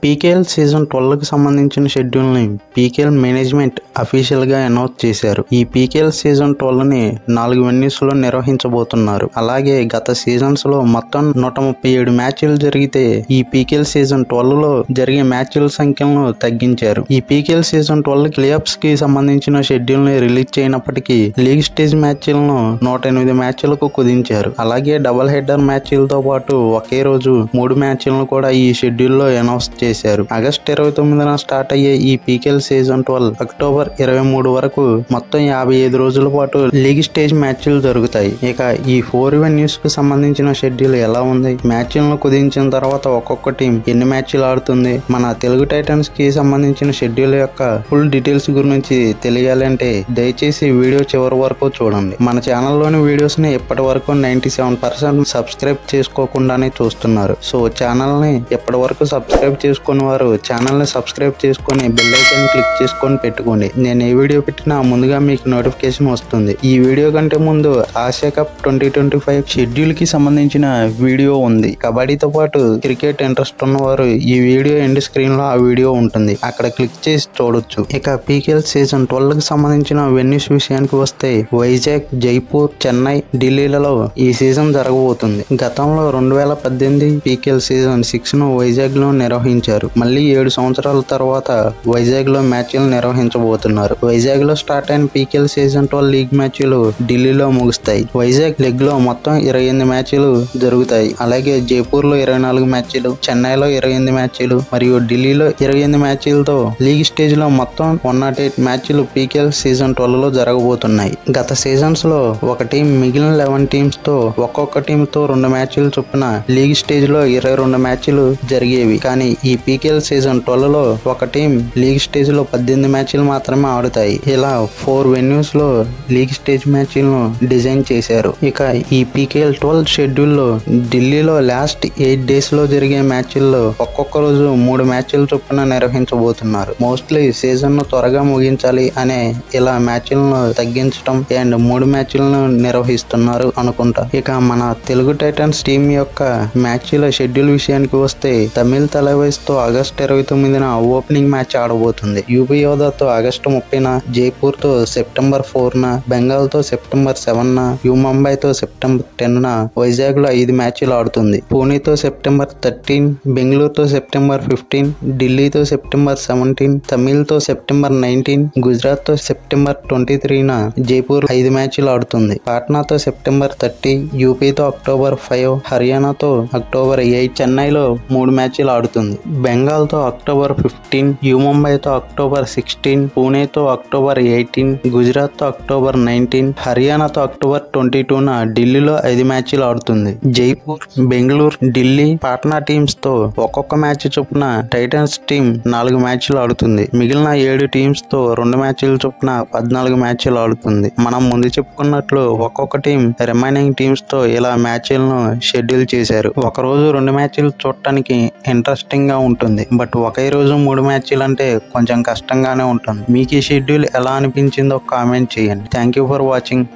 PKL season 12 కి సంబంధించిన schedule ని పీకేఎల్ మేనేజ్మెంట్ అఫీషియల్ గా అనౌన్స్ చేశారు. ఈ పీకేఎల్ సీజన్ 12 ని 4 వెన్యూస్ లో నిర్వహించబోతున్నారు. అలాగే గత సీజన్స్ లో మొత్తం 137 మ్యాచ్లు జరిగితే ఈ పీకేఎల్ సీజన్ 12 లో జరిగే మ్యాచ్ల సంఖ్యను తగ్గించారు. ఈ పీకేఎల్ సీజన్ 12 ప్లే ఆఫ్స్ కి సంబంధించిన షెడ్యూల్ ని రిలీజ్ చేయనప్పటికీ లీగ్ స్టేజ్ మ్యాచ్లను 108 మ్యాచ్లకు కుదించారు. అలాగే డబుల్ హెడర్ మ్యాచ్లతో పాటు ఒకే రోజు 3 మ్యాచ్లను కూడా ఈ షెడ్యూల్ లో అనౌన్స్ చేశారు. ఆగస్టు 29న స్టార్ట్ అయ్యే ఈ పీకేఎల్ సీజన్ 12 అక్టోబర్ 23 వరకు మొత్తం 55 రోజుల పాటు లీగ్ స్టేజ్ మ్యాచ్లు జరుగుతాయి. ఇక ఈ 4 వెన్యూస్ కు సంబంధించిన షెడ్యూల్ ఎలా ఉంది, మ్యాచ్లను కుదించిన తర్వాత ఒక్కొక్క టీం ఎన్ని మ్యాచ్లు ఆడుతుంది, మన తెలుగు టైటన్స్ కి సంబంధించిన షెడ్యూల్ యొక్క ఫుల్ డీటెయిల్స్ గురించి తెలియాలంటే దయచేసి వీడియో చివరి వరకు చూడండి. మన ఛానల్లోని వీడియోస్ ని ఇప్పటి వరకు 97% సబ్స్క్రైబ్ చేసుకోకుండానే చూస్తున్నారు. సో ఛానల్ ని ఇప్పటి వరకు సబ్స్క్రైబ్ చేసుకుని వారు ఛానల్ ని సబ్స్క్రైబ్ చేసుకుని బెల్ ఐకాన్ క్లిక్ చేసుకొని పెట్టుకోండి. నేను ఏ వీడియో పెట్టినా ముందుగా మీకు నోటిఫికేషన్ వస్తుంది. ఈ వీడియో కంటే ముందు ఆసియా కప్ 2025 షెడ్యూల్ కి సంబంధించిన వీడియో ఉంది. కబడ్డీతో పాటు క్రికెట్ ఇంట్రెస్ట్ ఉన్నవారు ఈ వీడియో ఎండ్ స్క్రీన్ లో ఆ వీడియో ఉంటుంది, అక్కడ క్లిక్ చేసి చూడొచ్చు. ఇక పీకేఎల్ సీజన్ 12 కి సంబంధించిన వెన్యూస్ విషయానికి వస్తే వైజాగ్, జైపూర్, చెన్నై, ఢిల్లీలలో ఈ సీజన్ జరగబోతుంది. గతంలో 2018 పీకేఎల్ సీజన్ 6 ను వైజాగ్ లో నిర్వహించారు. మళ్ళీ 7 సంవత్సరాల తర్వాత వైజాగ్ లో మ్యాచ్లు నిర్వహించబోతున్నారు. వైజాగ్ లో స్టార్ట్ అయిన పీకేఎల్ సీజన్ 12 లీగ్ మ్యాచ్లు ఢిల్లీలో ముగుస్తాయి. వైజాగ్ లెగ్ లో మొత్తం 28 మ్యాచ్లు జరుగుతాయి. అలాగే జైపూర్ లో 24 మ్యాచ్లు, చెన్నైలో 28 మ్యాచ్లు మరియు ఢిల్లీలో 28 మ్యాచ్లతో లీగ్ స్టేజ్ లో మొత్తం 108 మ్యాచ్లు పీకేఎల్ సీజన్ 12 లో జరగబోతున్నాయి. గత సీజన్స్ లో ఒక టీం మిగిలిన 11 టీమ్స్ తో ఒక్కొక్క టీమ్ తో 2 మ్యాచ్లు చొప్పున లీగ్ స్టేజ్ లో 22 మ్యాచ్లు జరిగేవి. కానీ ఈ పీకేఎల్ సీజన్ 12 లో ఒక టీం లీగ్ స్టేజ్ లో 18 మ్యాచ్లు మాత్రమే ఆడుతాయి. ఇలా 4 వెన్యూస్ లో లీగ్ స్టేజ్ మ్యాచ్లను డిజైన్ చేశారు. ఇక ఈ పీకేఎల్ 12 షెడ్యూల్ లో ఢిల్లీలో లాస్ట్ 8 డేస్ లో జరిగే మ్యాచ్ల్లో ఒక్కొక్క రోజు 3 మ్యాచ్లు చొప్పున నిర్వహించబోతున్నారు. మోస్ట్లీ సీజన్ ను త్వరగా ముగించాలి అనే ఇలా మ్యాచ్లను తగ్గించడం అండ్ 3 మ్యాచ్లను నిర్వహిస్తున్నారు అనుకుంటా. ఇక మన తెలుగు టైటన్స్ టీం యొక్క మ్యాచ్ల షెడ్యూల్ విషయానికి వస్తే తమిళ తలైవాస్ తో ఆగస్టు 29న ఓపెనింగ్ మ్యాచ్ ఆడబోతుంది. యూపీ యోధాతో ఆగస్టు 30న, జైపూర్ తో సెప్టెంబర్ 4న, బెంగాల్ తో సెప్టెంబర్ 7న, యు ముంబై తో సెప్టెంబర్ 10న వైజాగ్ లో 5 మ్యాచ్లు ఆడుతుంది. పూణేతో సెప్టెంబర్ 13, బెంగళూరుతో సెప్టెంబర్ 15, ఢిల్లీతో సెప్టెంబర్ 17, తమిళ్తో సెప్టెంబర్ 19, గుజరాత్ తో సెప్టెంబర్ 23న జైపూర్ 5 మ్యాచ్లు ఆడుతుంది. పాట్నాతో సెప్టెంబర్ 30, యూపీతో అక్టోబర్ 5, హర్యానాతో అక్టోబర్ 8, చెన్నైలో 3 మ్యాచ్లు ఆడుతుంది. బెంగాల్ తో అక్టోబర్ 15, యు ముంబైతో అక్టోబర్ 16, పూణేతో అక్టోబర్ 18, గుజరాత్ తో అక్టోబర్ 19, హర్యానాతో అక్టోబర్ 22న ఢిల్లీలో 5 మ్యాచ్లు ఆడుతుంది. జైపూర్, బెంగళూరు, ఢిల్లీ, పాట్నా టీమ్స్ తో ఒక్కొక్క మ్యాచ్ చొప్పున టైటన్స్ టీం 4 మ్యాచ్లు ఆడుతుంది. మిగిలిన 7 టీమ్స్ తో 2 మ్యాచ్లు చొప్పున 14 మ్యాచ్లు ఆడుతుంది. మనం ముందు చెప్పుకున్నట్లు ఒక్కొక్క టీం రిమైనింగ్ టీమ్స్ తో ఇలా మ్యాచ్లను షెడ్యూల్ చేశారు. ఒక రోజు 2 మ్యాచ్లు చూడటానికి ఇంట్రెస్టింగ్ గా ఉంటుంది, బట్ ఒకే రోజు 3 మ్యాచ్లు అంటే కొంచెం కష్టంగానే ఉంటుంది. మీకు ఈ షెడ్యూల్ ఎలా అనిపించిందో కామెంట్ చేయండి. Thank you for watching.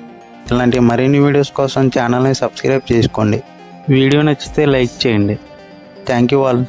ఇలాంటి మరిన్ని వీడియోస్ కోసం ఛానల్ని సబ్స్క్రైబ్ చేసుకోండి. వీడియో నచ్చితే లైక్ చేయండి. Thank you all.